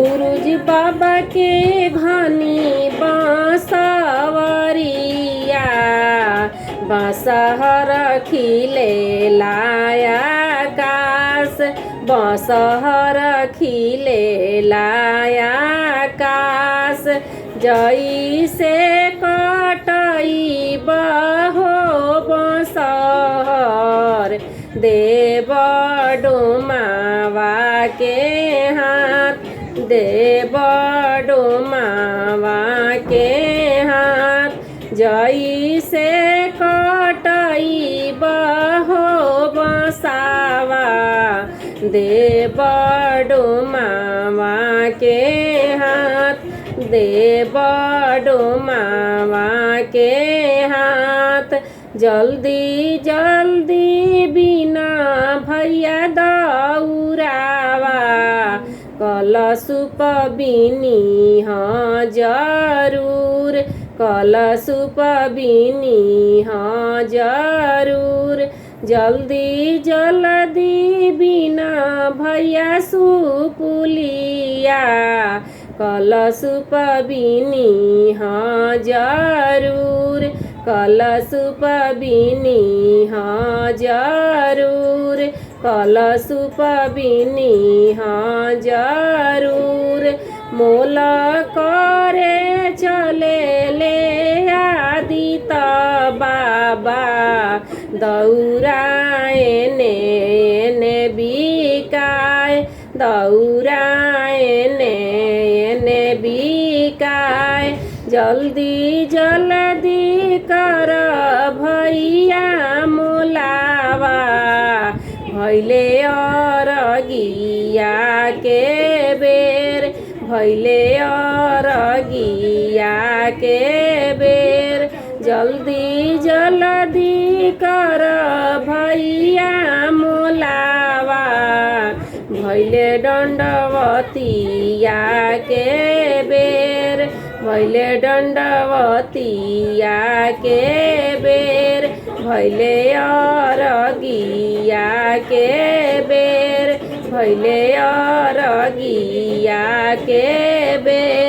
सूरज बाबा के घनी बांसवरिया बांसहर खिले लाया आकाश बांसहर खिले लाया आकाश जैसे कटई बहो बांसहर देव डुमावा के हाथ देव डुमावा के हाथ जैसे कटई बहो बसावा देव डुमावा के हाथ देव डुमावा के हाथ जल्दी जल्दी बिना भैया दौरावा कलशुप बिनी हाँ जरूर कलशुप बिनी हाँ जरूर जल्दी जल्दी बिना भैया सुपुलिया कलशुप बिनी हाँ जरूर कलशुप बिनी हाँ जरूर कलशुप बिनी हाँ जरूर मोल करे चले ले आदित बाबा दौराए ने बिकाय दौराए ने बिकाय जल्दी जल्दी कर भैया मोलावा भैले अरगिया के बेर भैले अरगिया के बेर जल्दी जल्दी कर भैया मोलावा भैले दंडवतिया के बेर भैले दंडवतिया के बेर भैले अरगिया के बेर भैले अरगिया के बेर।